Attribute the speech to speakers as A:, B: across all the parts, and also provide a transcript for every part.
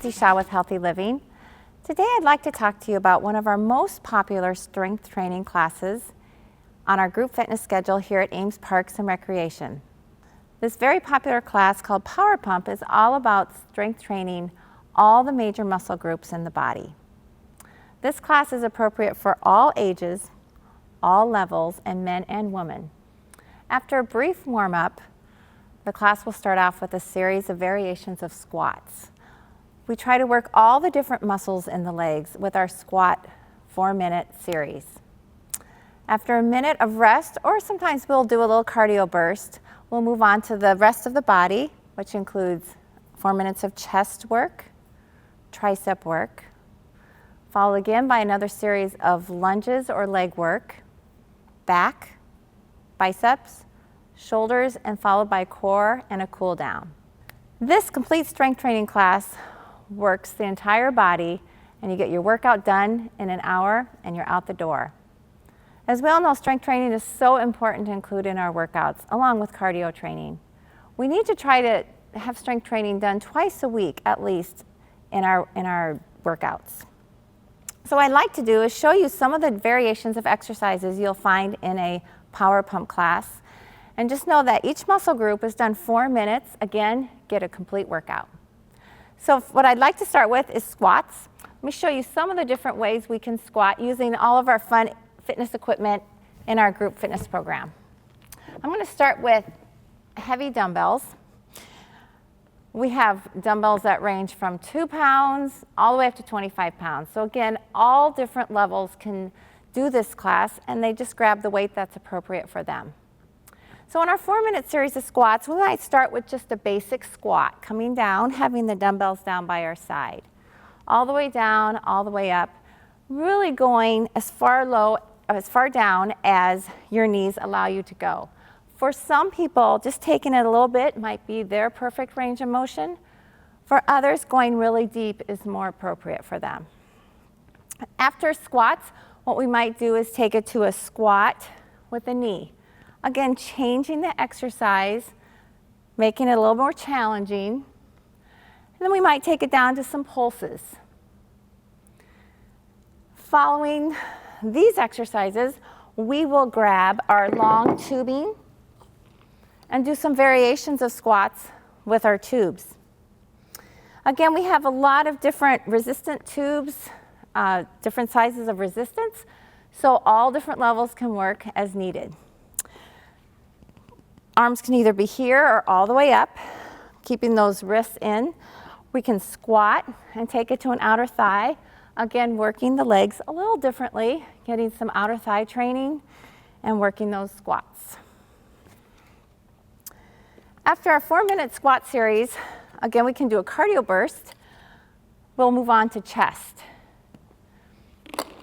A: Lindsay Shaw with Healthy Living. Today I'd like to talk to you about one of our most popular strength training classes on our group fitness schedule here at Ames Parks and Recreation. This very popular class called Power Pump is all about strength training all the major muscle groups in the body. This class is appropriate for all ages, all levels, and men and women. After a brief warm-up, the class will start off with a series of variations of squats. We try to work all the different muscles in the legs with our squat 4-minute series. After a minute of rest, or sometimes we'll do a little cardio burst, we'll move on to the rest of the body, which includes 4 minutes of chest work, tricep work, followed again by another series of lunges or leg work, back, biceps, shoulders, and followed by core and a cool down. This complete strength training class works the entire body, and you get your workout done in an hour and you're out the door. As we all know, strength training is so important to include in our workouts, along with cardio training. We need to try to have strength training done twice a week at least in our workouts. So what I'd like to do is show you some of the variations of exercises you'll find in a Power Pump class. And just know that each muscle group is done 4 minutes. Again, get a complete workout. So what I'd like to start with is squats. Let me show you some of the different ways we can squat using all of our fun fitness equipment in our group fitness program. I'm going to start with heavy dumbbells. We have dumbbells that range from 2 pounds all the way up to 25 pounds. So again, all different levels can do this class, and they just grab the weight that's appropriate for them. So in our 4-minute series of squats, we might start with just a basic squat, coming down, having the dumbbells down by our side. All the way down, all the way up, really going as far down as your knees allow you to go. For some people, just taking it a little bit might be their perfect range of motion. For others, going really deep is more appropriate for them. After squats, what we might do is take it to a squat with a knee. Again, changing the exercise, making it a little more challenging. And then we might take it down to some pulses. Following these exercises, we will grab our long tubing and do some variations of squats with our tubes. Again, we have a lot of different resistant tubes, different sizes of resistance, so all different levels can work as needed. Arms can either be here or all the way up, keeping those wrists in. We can squat and take it to an outer thigh. Again, working the legs a little differently, getting some outer thigh training and working those squats. After our 4-minute squat series, again, we can do a cardio burst. We'll move on to chest.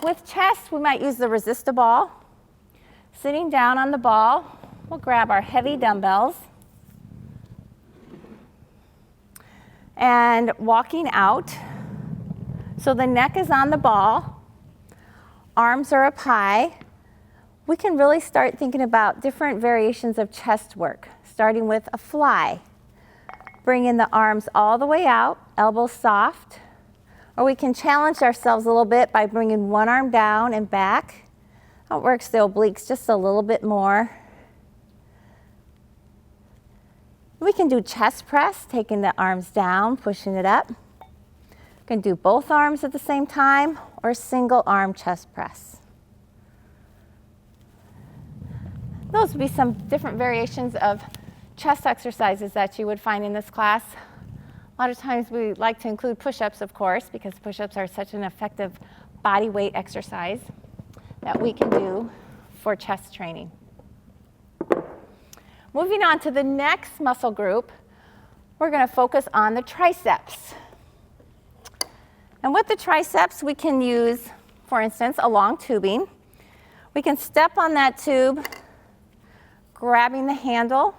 A: With chest, we might use the resistor ball. Sitting down on the ball, we'll grab our heavy dumbbells and walking out. So the neck is on the ball, arms are up high. We can really start thinking about different variations of chest work, starting with a fly. Bringing the arms all the way out, elbows soft. Or we can challenge ourselves a little bit by bringing one arm down and back. That works the obliques just a little bit more. We can do chest press, taking the arms down, pushing it up. You can do both arms at the same time or single arm chest press. Those would be some different variations of chest exercises that you would find in this class. A lot of times we like to include push-ups, of course, because push-ups are such an effective body weight exercise that we can do for chest training. Moving on to the next muscle group, we're going to focus on the triceps. And with the triceps, we can use, for instance, a long tubing. We can step on that tube, grabbing the handle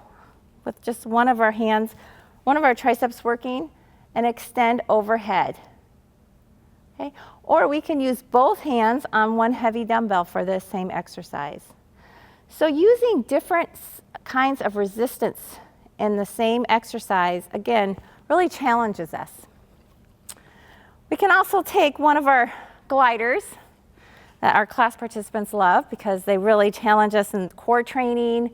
A: with just one of our hands, one of our triceps working, and extend overhead. Okay? Or we can use both hands on one heavy dumbbell for this same exercise. So using different kinds of resistance in the same exercise, again, really challenges us. We can also take one of our gliders that our class participants love because they really challenge us in core training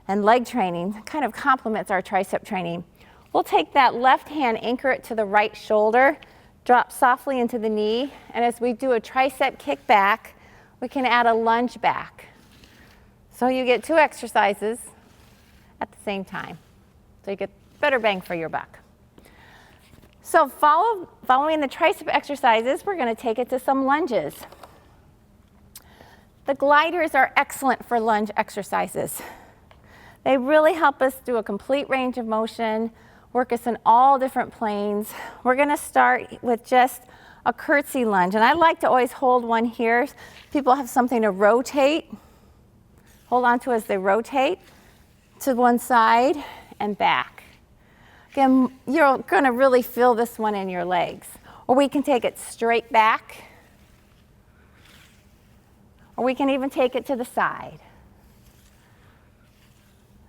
A: and leg training. It kind of complements our tricep training. We'll take that left hand, anchor it to the right shoulder, drop softly into the knee, and as we do a tricep kick back, we can add a lunge back. So you get 2 exercises at the same time. So you get better bang for your buck. So following the tricep exercises, we're going to take it to some lunges. The gliders are excellent for lunge exercises. They really help us do a complete range of motion, work us in all different planes. We're going to start with just a curtsy lunge, and I like to always hold one here. People have something to rotate. Hold on to as they rotate to one side and back. Again, you're going to really feel this one in your legs. Or we can take it straight back, or we can even take it to the side.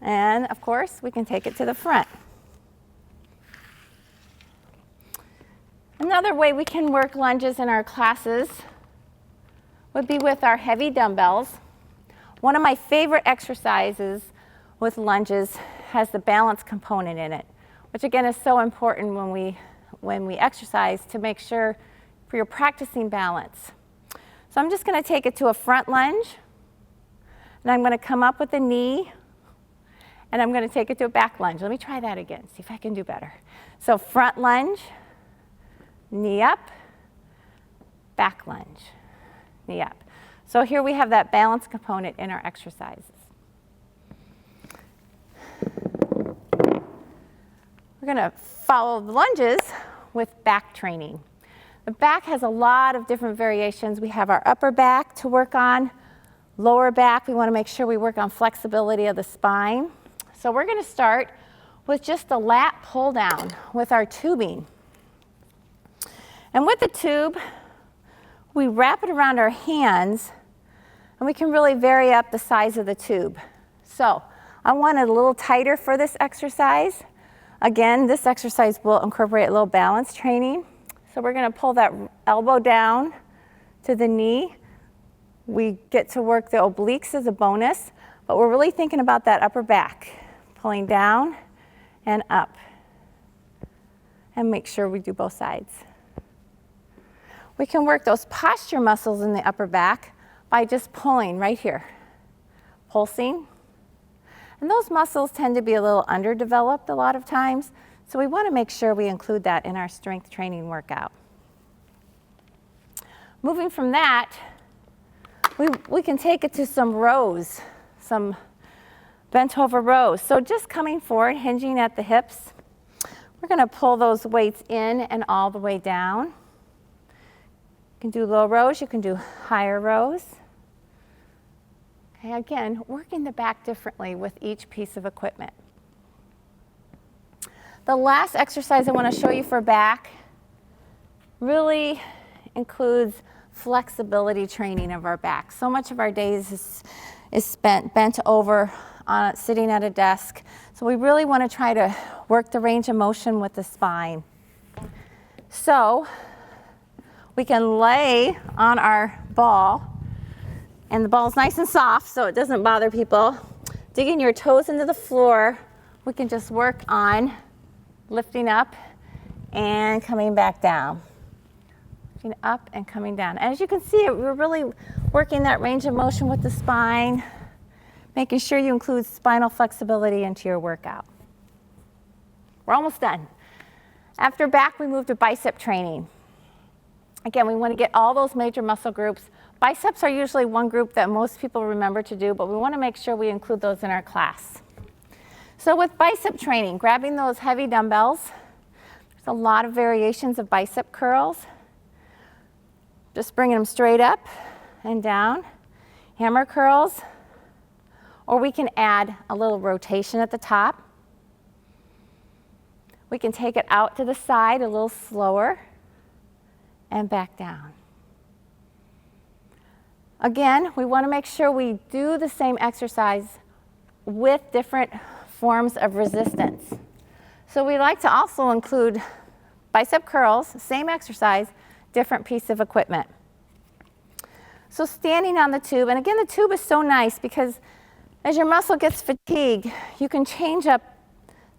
A: And of course, we can take it to the front. Another way we can work lunges in our classes would be with our heavy dumbbells. One of my favorite exercises with lunges has the balance component in it, which again is so important when we exercise to make sure you're practicing balance. So I'm just going to take it to a front lunge, and I'm going to come up with the knee, and I'm going to take it to a back lunge. Let me try that again, see if I can do better. So front lunge, knee up, back lunge, knee up. So here we have that balance component in our exercises. We're going to follow the lunges with back training. The back has a lot of different variations. We have our upper back to work on, lower back. We want to make sure we work on flexibility of the spine. So we're going to start with just a lat pull down with our tubing. And with the tube, we wrap it around our hands, and we can really vary up the size of the tube. So I want it a little tighter for this exercise. Again, this exercise will incorporate a little balance training. So we're going to pull that elbow down to the knee. We get to work the obliques as a bonus, but we're really thinking about that upper back, pulling down and up. And make sure we do both sides. We can work those posture muscles in the upper back by just pulling right here, pulsing. And those muscles tend to be a little underdeveloped a lot of times, so we want to make sure we include that in our strength training workout. Moving from that, we can take it to some rows, some bent over rows. So just coming forward, hinging at the hips, we're going to pull those weights in and all the way down. You can do low rows, you can do higher rows. Okay, again, working the back differently with each piece of equipment. The last exercise I want to show you for back really includes flexibility training of our back. So much of our days is spent bent over, sitting at a desk. So we really want to try to work the range of motion with the spine. So we can lay on our ball, and the ball's nice and soft so it doesn't bother people. Digging your toes into the floor, we can just work on lifting up and coming back down. Lifting up and coming down. As you can see, we're really working that range of motion with the spine, making sure you include spinal flexibility into your workout. We're almost done. After back, we move to bicep training. Again, we want to get all those major muscle groups. Biceps are usually one group that most people remember to do, but we want to make sure we include those in our class. So with bicep training, grabbing those heavy dumbbells, there's a lot of variations of bicep curls. Just bringing them straight up and down. Hammer curls, or we can add a little rotation at the top. We can take it out to the side a little slower and back down. Again, we want to make sure we do the same exercise with different forms of resistance. So we like to also include bicep curls, same exercise, different piece of equipment. So standing on the tube, and again, the tube is so nice because as your muscle gets fatigued, you can change up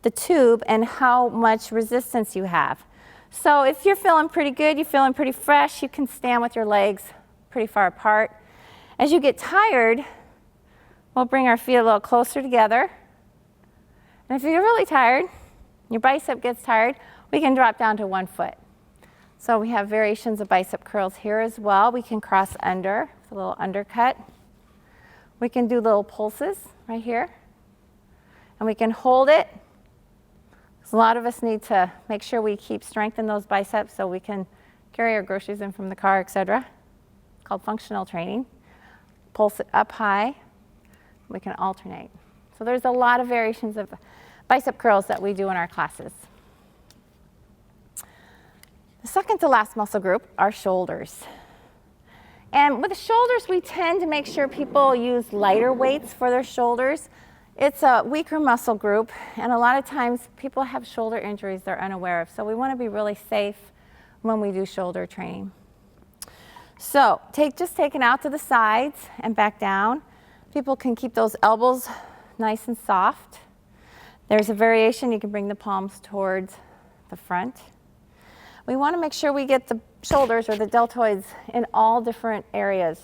A: the tube and how much resistance you have. So if you're feeling pretty good, you're feeling pretty fresh, you can stand with your legs pretty far apart. As you get tired, we'll bring our feet a little closer together. And if you're really tired, your bicep gets tired, we can drop down to 1 foot. So we have variations of bicep curls here as well. We can cross under with a little undercut. We can do little pulses right here. And we can hold it. A lot of us need to make sure we keep strength in those biceps so we can carry our groceries in from the car, etc. It's called functional training. Pulse it up high. We can alternate. So there's a lot of variations of bicep curls that we do in our classes. The second to last muscle group are shoulders. And with the shoulders, we tend to make sure people use lighter weights for their shoulders. It's a weaker muscle group, and a lot of times people have shoulder injuries they're unaware of. So we want to be really safe when we do shoulder training. So just take it out to the sides and back down. People can keep those elbows nice and soft. There's a variation. You can bring the palms towards the front. We want to make sure we get the shoulders or the deltoids in all different areas,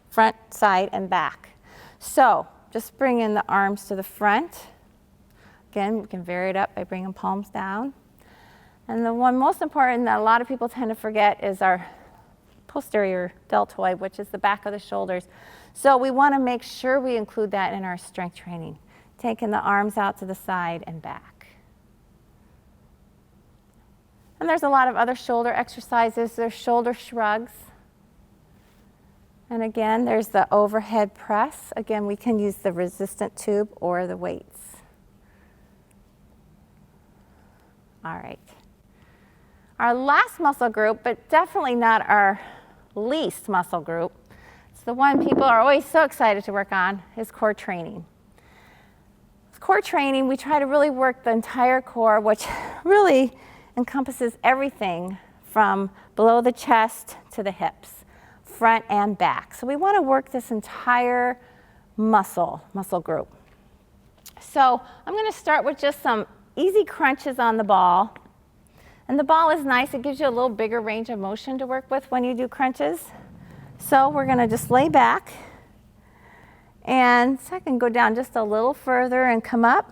A: front, side, and back. So just bring in the arms to the front. Again, we can vary it up by bringing palms down. And the one most important that a lot of people tend to forget is our posterior deltoid, which is the back of the shoulders. So we want to make sure we include that in our strength training, taking the arms out to the side and back. And there's a lot of other shoulder exercises. There's shoulder shrugs. And again, there's the overhead press. Again, we can use the resistant tube or the weights. All right. Our last muscle group, but definitely not our least muscle group, it's the one people are always so excited to work on, is core training. With core training, we try to really work the entire core, which really encompasses everything from below the chest to the hips, front and back. So we want to work this entire muscle group. So I'm going to start with just some easy crunches on the ball. And the ball is nice. It gives you a little bigger range of motion to work with when you do crunches. So we're going to just lay back. And so I can go down just a little further and come up.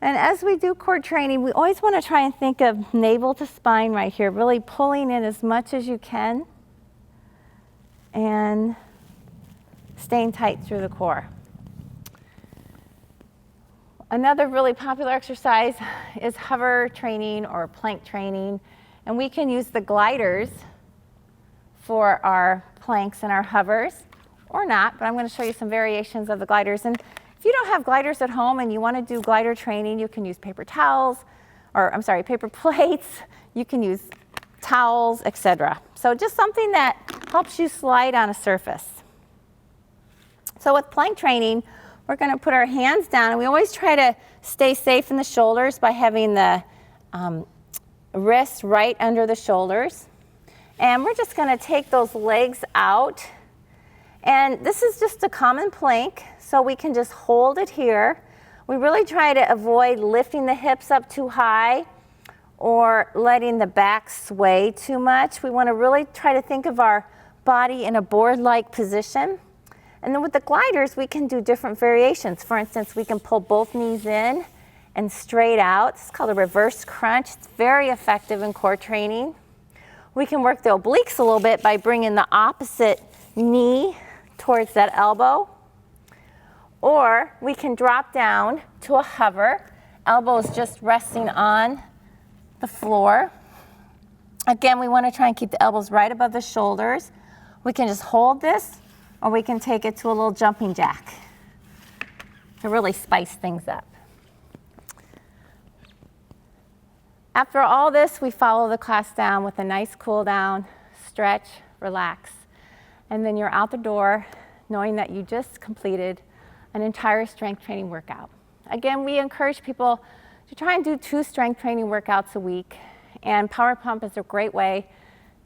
A: And as we do core training, we always want to try and think of navel to spine right here, really pulling in as much as you can and staying tight through the core. Another really popular exercise is hover training or plank training, and we can use the gliders for our planks and our hovers, or not, but I'm going to show you some variations of the gliders. And if you don't have gliders at home and you want to do glider training, you can use paper towels, or I'm sorry, paper plates. You can use towels, etc. So just something that helps you slide on a surface. So with plank training, we're going to put our hands down, and we always try to stay safe in the shoulders by having the wrists right under the shoulders. And we're just going to take those legs out. And this is just a common plank, so we can just hold it here. We really try to avoid lifting the hips up too high or letting the back sway too much. We want to really try to think of our body in a board-like position. And then with the gliders, we can do different variations. For instance, we can pull both knees in and straight out. It's called a reverse crunch. It's very effective in core training. We can work the obliques a little bit by bringing the opposite knee towards that elbow. Or we can drop down to a hover, elbows just resting on the floor. Again, we want to try and keep the elbows right above the shoulders. We can just hold this, or we can take it to a little jumping jack to really spice things up. After all this, we follow the class down with a nice cool down, stretch, relax, and then you're out the door knowing that you just completed an entire strength training workout. Again, we encourage people to try and do 2 strength training workouts a week, And power pump is a great way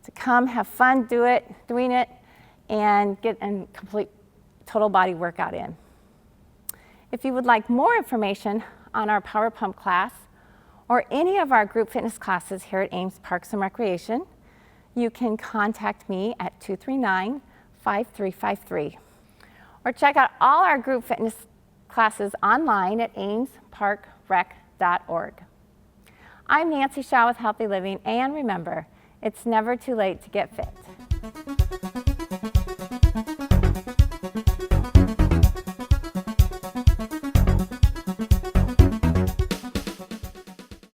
A: to come, have fun, doing it, and get a complete total body workout in. If you would like more information on our power pump class or any of our group fitness classes here at Ames Parks and Recreation, you can contact me at 239-5353. Or check out all our group fitness classes online at amesparkrec.org. I'm Nancy Shaw with Healthy Living, and remember, it's never too late to get fit.